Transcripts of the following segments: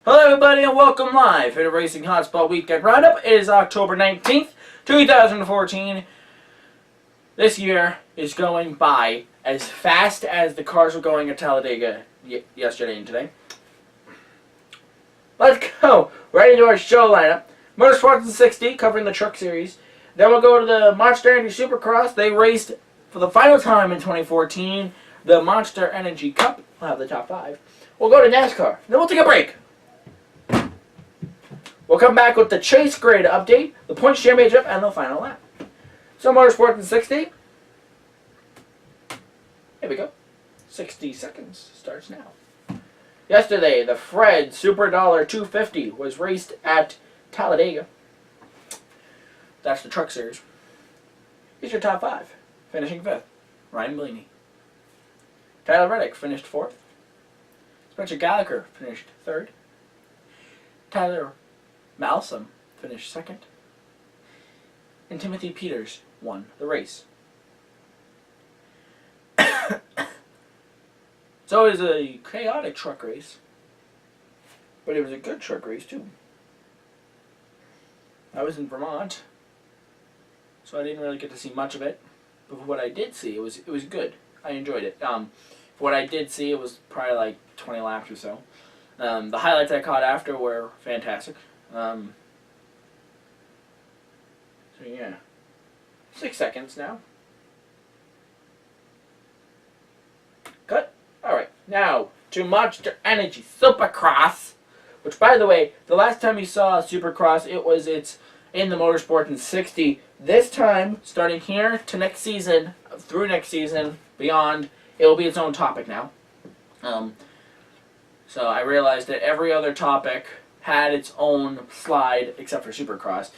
Hello everybody and welcome live to the Racing Hotspot Weekend Roundup. It is October 19th, 2014. This year is going by as fast as the cars were going at Talladega yesterday and today. Let's go right into our show lineup. Motorsports in 60 covering the Truck Series. Then we'll go to the Monster Energy Supercross. They raced for the final time in 2014. The Monster Energy Cup. We'll have the top 5. We'll go to NASCAR. Then we'll take a break. We'll come back with the Chase Grade update, the Points Championship, and the final lap. So Motorsports in 60. Here we go. 60 seconds starts now. Yesterday, the Fred Super Dollar 250 was raced at Talladega. That's the Truck Series. Here's your top 5. Finishing 5th, Ryan Blaney. Tyler Reddick finished 4th. Spencer Gallagher finished 3rd. Tyler Malsom finished 2nd. And Timothy Peters won the race. So it was a chaotic truck race. But it was a good truck race too. I was in Vermont, so I didn't really get to see much of it. But what I did see, it was good. I enjoyed it. What I did see, it was probably like 20 laps or so. The highlights I caught after were fantastic. So yeah, 6 seconds now. Cut. Alright, now to Monster Energy Supercross, which by the way, the last time you saw Supercross, it's in the Motorsport in 60. This time, starting here to next season, through next season, beyond, it will be its own topic now. So I realized that every other topic had its own slide except for Supercross.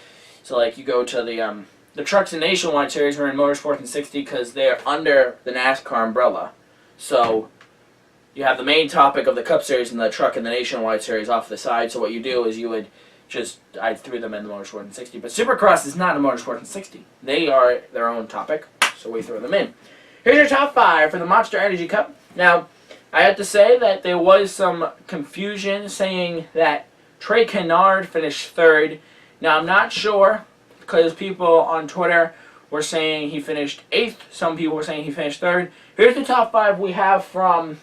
So like you go to the Trucks and Nationwide Series are in Motorsport in 60 because they're under the NASCAR umbrella. So you have the main topic of the Cup Series and the Truck and the Nationwide Series off the side. So what you do is I threw them in the Motorsport in 60. But Supercross is not a Motorsport in 60. They are their own topic, so we throw them in. Here's your top 5 for the Monster Energy Cup. Now, I have to say that there was some confusion saying that Trey Kennard finished 3rd. Now, I'm not sure because people on Twitter were saying he finished 8th. Some people were saying he finished 3rd. Here's the top 5 we have from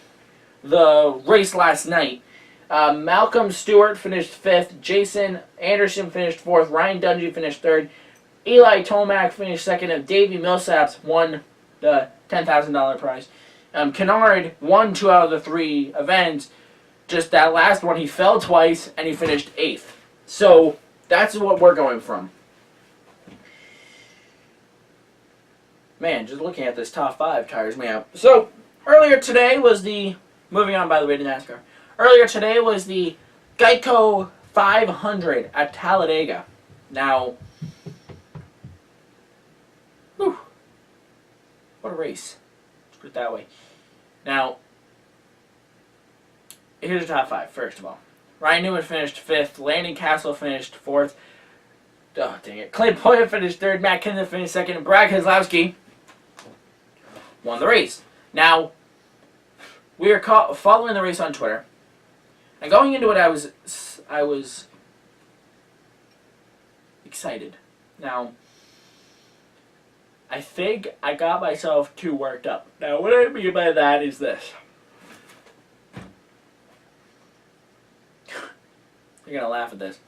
the race last night. Malcolm Stewart finished 5th. Jason Anderson finished 4th. Ryan Dungey finished 3rd. Eli Tomac finished 2nd. And Davey Millsaps won the $10,000 prize. Kennard won 2 out of the 3 events. Just that last one, he fell twice, and he finished 8th. So, that's what we're going from. Man, just looking at this top 5 tires me out. So, earlier today was moving on by the way to NASCAR. Earlier today was the Geico 500 at Talladega. Now, whew, what a race. Let's put it that way. Now, here's the top 5, first of all. Ryan Newman finished 5th. Landon Castle finished 4th. Oh, dang it. Clay Boyer finished 3rd. Matt Kenseth finished 2nd. And Brad Keselowski won the race. Now, we are following the race on Twitter. And going into it, I was excited. Now, I think I got myself too worked up. Now, what I mean by that is this. You're going to laugh at this.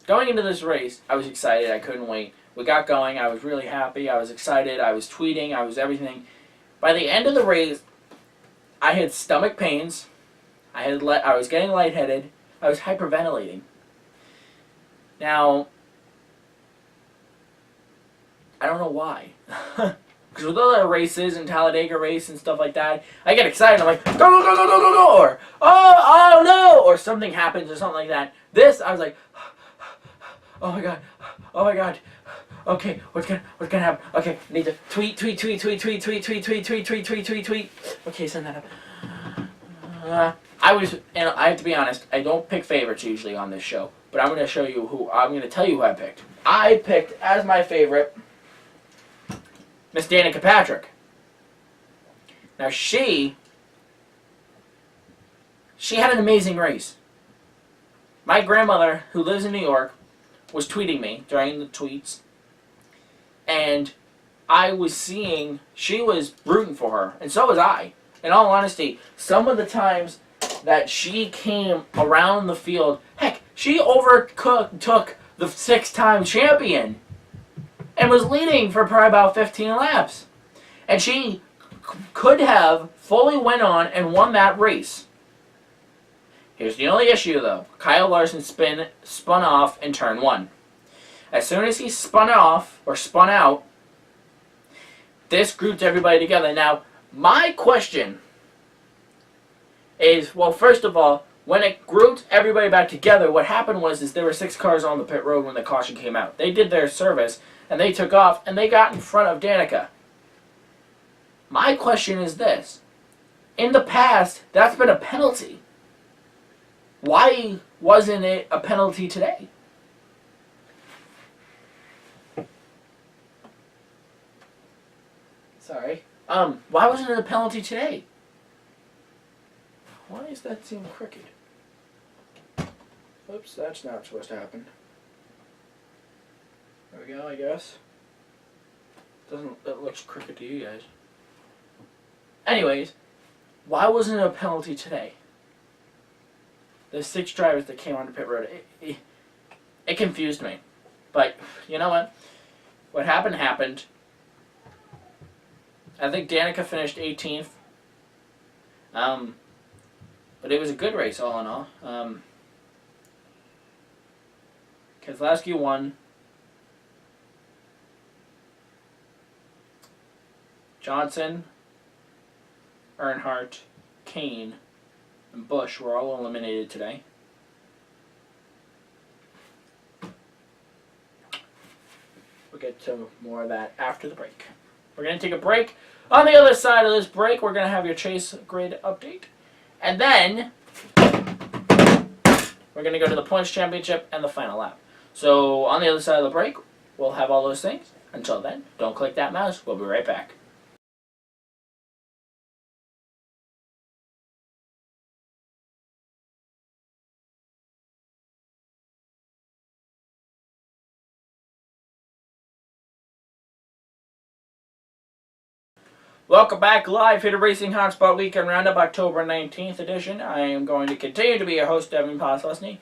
Going into this race, I was excited. I couldn't wait. We got going. I was really happy. I was excited. I was tweeting. I was everything. By the end of the race, I had stomach pains. I was getting lightheaded. I was hyperventilating. Now, I don't know why. Because with other races and Talladega race and stuff like that, I get excited. I'm like, go, go, go, go, go, go, go, or oh no, or something happens or something like that. This, I was like, oh my god, okay, what's gonna happen? Okay, I need to tweet. Okay, send that up. And I have to be honest, I don't pick favorites usually on this show, but I'm gonna tell you who I picked. I picked as my favorite Miss Danica Patrick. Now she had an amazing race. My grandmother, who lives in New York, was tweeting me during the tweets, and I was seeing she was rooting for her, and so was I. In all honesty, some of the times that she came around the field, heck, she took the 6-time champion and was leading for probably about 15 laps. And she could have fully went on and won that race. Here's the only issue, though. Kyle Larson spun off in turn 1. As soon as he spun out, this grouped everybody together. Now, my question is, well, first of all, when it grouped everybody back together, what happened was there were 6 cars on the pit road when the caution came out. They did their service, and they took off, and they got in front of Danica. My question is this. In the past, that's been a penalty. Why wasn't it a penalty today? Sorry. Why wasn't it a penalty today? Why does that seem crooked? Oops, that's not supposed to happen. There we go, I guess. It looks crooked to you guys. Anyways, why wasn't it a penalty today? The 6 drivers that came onto pit road, it confused me. But, you know what? What happened. I think Danica finished 18th. But it was a good race all in all. Keselowski won. Johnson, Earnhardt, Kane, and Busch were all eliminated today. We'll get to more of that after the break. We're going to take a break. On the other side of this break, we're going to have your chase grid update. And then we're going to go to the points championship and the final lap. So on the other side of the break, we'll have all those things. Until then, don't click that mouse. We'll be right back. Welcome back live here to Racing Hotspot Weekend Roundup, October 19th edition. I am going to continue to be your host, Devin Poslusny.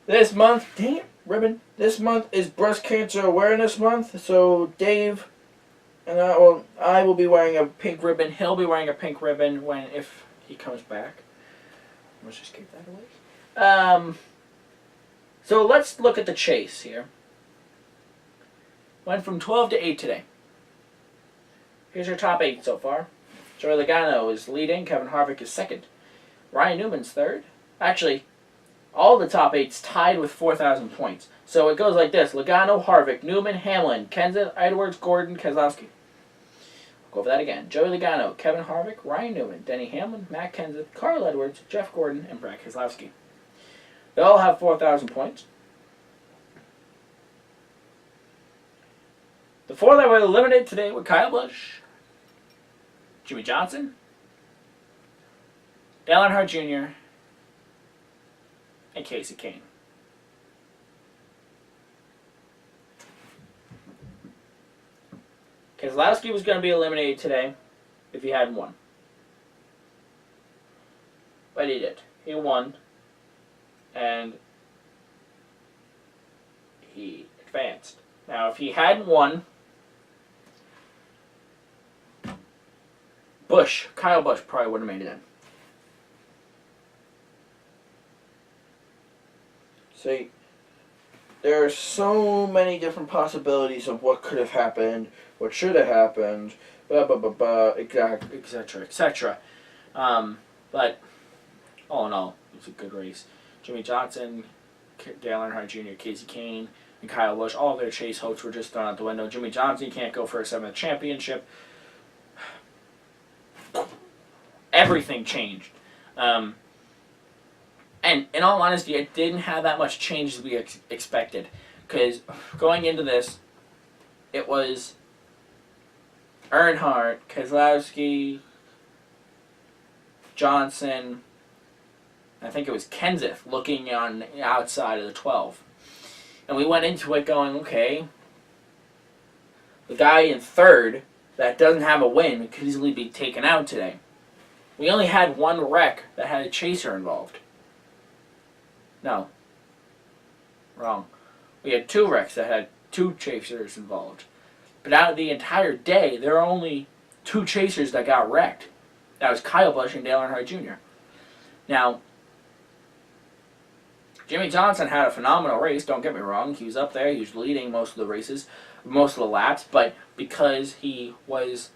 This month, dang it, ribbon. This month is Breast Cancer Awareness Month, so Dave and I will be wearing a pink ribbon. He'll be wearing a pink ribbon if he comes back. Let's just keep that away. So let's look at the chase here. Went from 12 to 8 today. Here's your top 8 so far. Joey Logano is leading. Kevin Harvick is second. Ryan Newman's third. Actually, all the top 8's tied with 4,000 points. So it goes like this. Logano, Harvick, Newman, Hamlin, Kenseth, Edwards, Gordon, Keselowski. I'll go over that again. Joey Logano, Kevin Harvick, Ryan Newman, Denny Hamlin, Matt Kenseth, Carl Edwards, Jeff Gordon, and Brad Keselowski. They all have 4,000 points. The 4 that were eliminated today were Kyle Busch, Jimmy Johnson, Dale Earnhardt Jr., and Kasey Kahne. Keselowski was going to be eliminated today if he hadn't won. But he did. He won. And he advanced. Now, if he hadn't won, Kyle Busch probably would have made it in. See, there are so many different possibilities of what could have happened, what should have happened, blah, blah, blah, blah, etc., etc. But, all in all, it was a good race. Jimmy Johnson, Dale Earnhardt Jr., Kasey Kahne, and Kyle Busch, all their chase hopes were just thrown out the window. Jimmy Johnson can't go for a 7th championship. Everything changed. And in all honesty, it didn't have that much change as we expected. Because going into this, it was Earnhardt, Keselowski, Johnson, I think it was Kenseth, looking on the outside of the 12. And we went into it going, okay, the guy in third that doesn't have a win could easily be taken out today. We only had one wreck that had a chaser involved. No. Wrong. We had 2 wrecks that had 2 chasers involved. But out of the entire day, there are only 2 chasers that got wrecked. That was Kyle Busch and Dale Earnhardt Jr. Now, Jimmy Johnson had a phenomenal race, don't get me wrong. He was up there, he was leading most of the races, most of the laps, but because he was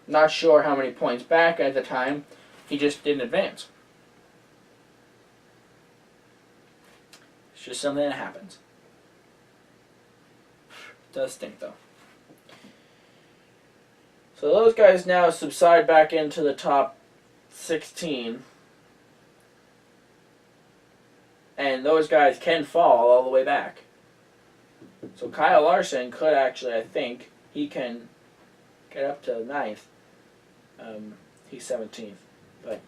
not sure how many points back at the time, he just didn't advance. It's just something that happens. It does stink, though. So those guys now subside back into the top 16. And those guys can fall all the way back. So Kyle Larson could actually, I think, he can get up to 9th. He's 17th. But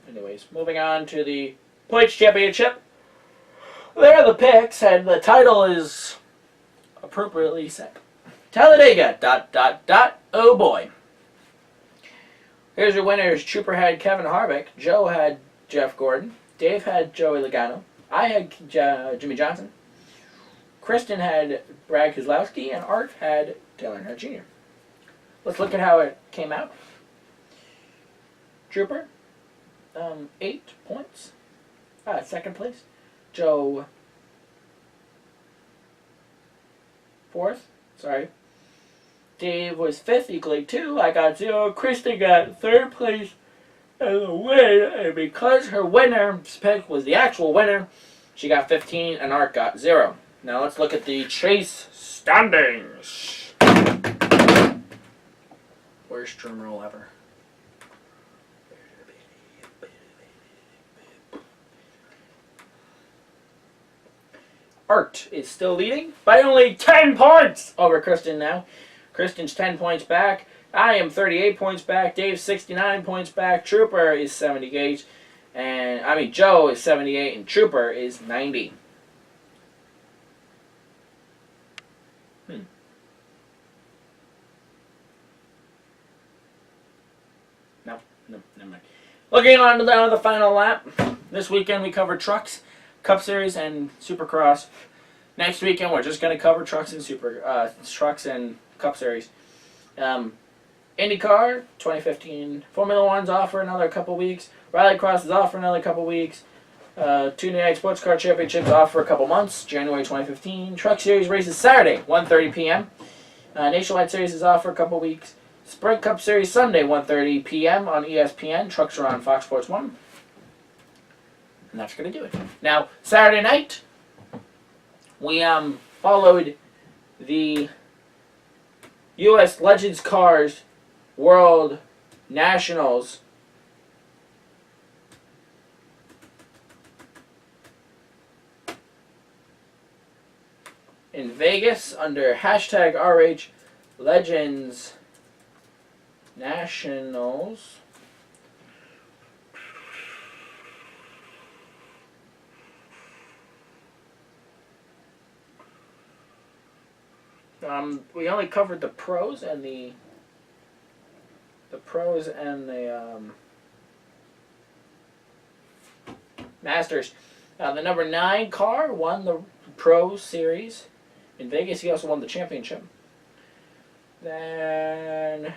anyways, moving on to the Points Championship. There are the picks, and the title is appropriately set. Talladega, ... Oh boy. Here's your winners. Trooper had Kevin Harvick. Joe had Jeff Gordon. Dave had Joey Logano. I had Jimmy Johnson. Kristen had Brad Keselowski. And Art had Dale Earnhardt Jr. Let's look at how it came out. Trooper, 8 points. Second place. Joe, 4th. Sorry. Dave was 5th, equally 2. I got 0. Kristen got 3rd place as a win. And because her winner's pick was the actual winner, she got 15 and Art got 0. Now let's look at the chase standings. Worst drum roll ever. Art is still leading by only 10 points over Kristen now. Kristen's 10 points back. I am 38 points back. Dave's 69 points back. Trooper is 78. Joe is 78 and Trooper is 90. No, never mind. Looking on to the final lap. This weekend we covered trucks, Cup Series, and Supercross. Next weekend we're just going to cover trucks and Cup Series. IndyCar 2015, Formula One's off for another couple weeks. Rallycross is off for another couple weeks. Two United Sports Car Championships off for a couple months. January 2015. Truck Series races Saturday, 1:30 p.m. Nationwide Series is off for a couple weeks. Sprint Cup Series Sunday, 1:30 p.m. on ESPN. Trucks are on Fox Sports 1. And that's going to do it. Now, Saturday night, we followed the U.S. Legends Cars World Nationals. In Vegas under hashtag RH Legends Nationals. We only covered the pros and the Masters. The number 9 car won the Pro Series in Vegas. He also won the championship. Then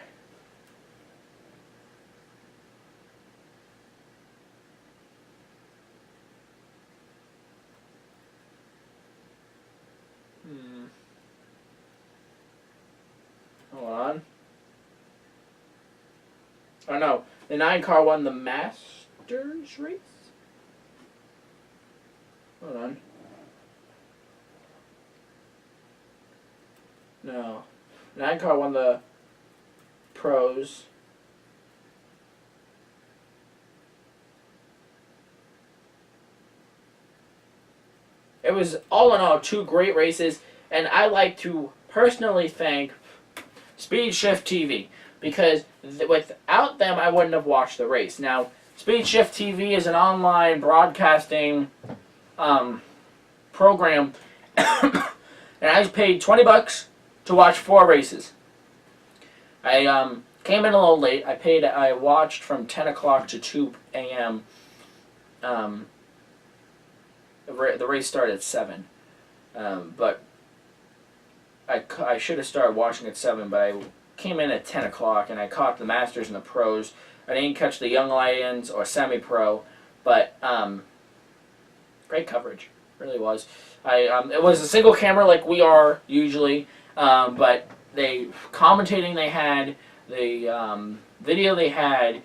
hold on. Oh no, the 9 car won the Masters race? Hold on. No. 9 car won the Pros. It was all in all 2 great races, and I like to personally thank Speed Shift TV. because without them, I wouldn't have watched the race. Now, Speed Shift TV is an online broadcasting program, and I paid $20 to watch 4 races. I came in a little late. I watched from 10 o'clock to 2 a.m. The race started at 7, but I should have started watching at 7, but I came in at 10 o'clock, and I caught the Masters and the Pros. I didn't catch the Young Lions or Semi-Pro, but great coverage, really was. It was a single camera like we are usually, but the commentating they had, the video they had, it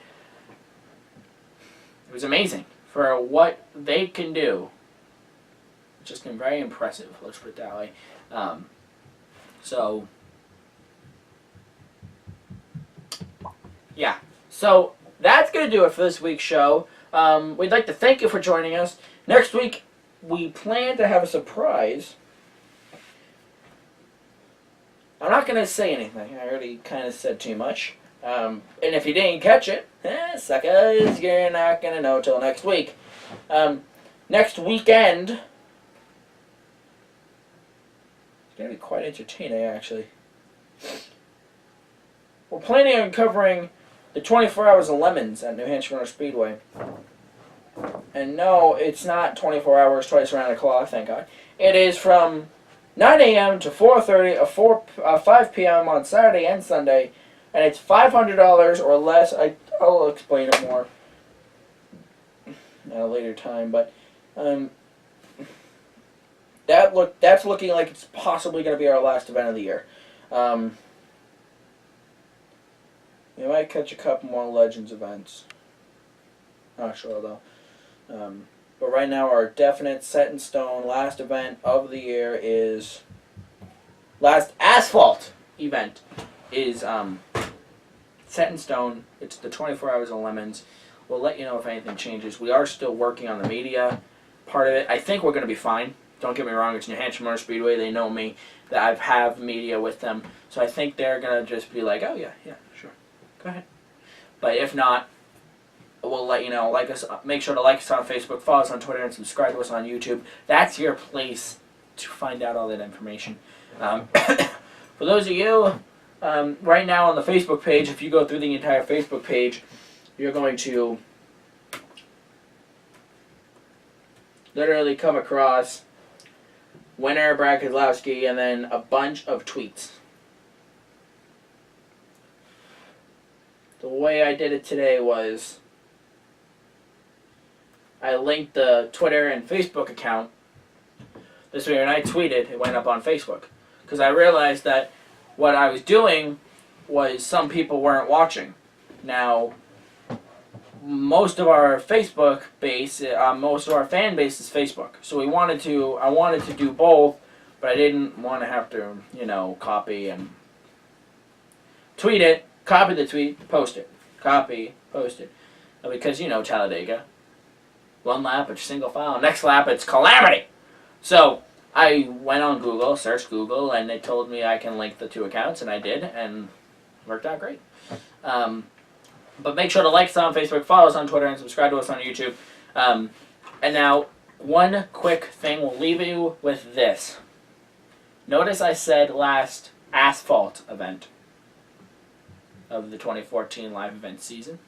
was amazing for what they can do. Just been very impressive, let's put it that way. So, yeah. So, that's going to do it for this week's show. We'd like to thank you for joining us. Next week, we plan to have a surprise. I'm not going to say anything. I already kind of said too much. And if you didn't catch it, suckers, you're not going to know till next week. Next weekend, it's going to be quite entertaining, actually. We're planning on covering the 24 Hours of Lemons at New Hampshire Motor Speedway. And no, it's not 24 hours twice around the clock, thank God. It is from 9 a.m. to 4:30 or 5 p.m. on Saturday and Sunday, and it's $500 or less. I'll explain it more at a later time, but that's looking like it's possibly going to be our last event of the year. We might catch a couple more Legends events. Not sure though. But right now our definite set in stone last event of the year is last asphalt event is set in stone. It's the 24 Hours of Lemons. We'll let you know if anything changes. We are still working on the media part of it. I think we're going to be fine. Don't get me wrong, it's New Hampshire Motor Speedway. They know me, that I have media with them. So I think they're going to just be like, oh yeah, sure. Go ahead. But if not, we'll let you know. Like us, make sure to like us on Facebook, follow us on Twitter, and subscribe to us on YouTube. That's your place to find out all that information. For those of you, right now on the Facebook page, if you go through the entire Facebook page, you're going to literally come across winner Brad Kozlowski and then a bunch of tweets. The way I did it today was I linked the Twitter and Facebook account. This way when I tweeted, it went up on Facebook. Because I realized that what I was doing was some people weren't watching. Now, most of our Facebook base, most of our fan base is Facebook. So I wanted to do both, but I didn't want to have to, copy and tweet it, copy the tweet, post it, copy, post it. Because, Talladega. One lap, it's single file. Next lap, it's calamity. So I went on Google, searched Google, and it told me I can link the two accounts, and I did, and it worked out great. But make sure to like us on Facebook, follow us on Twitter, and subscribe to us on YouTube. And now, one quick thing, we'll leave you with this. Notice I said last asphalt event of the 2014 live event season.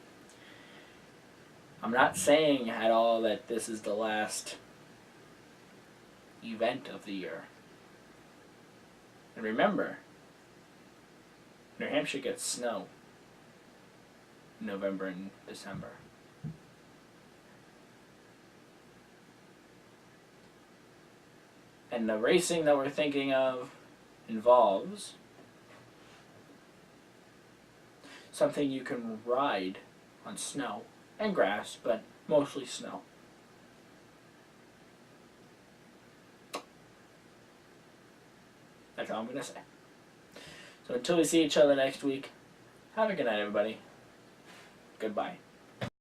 I'm not saying at all that this is the last event of the year. And remember, New Hampshire gets snow in November and December. And the racing that we're thinking of involves something you can ride on snow and grass, but mostly snow. That's all I'm going to say. So until we see each other next week, have a good night, everybody. Goodbye.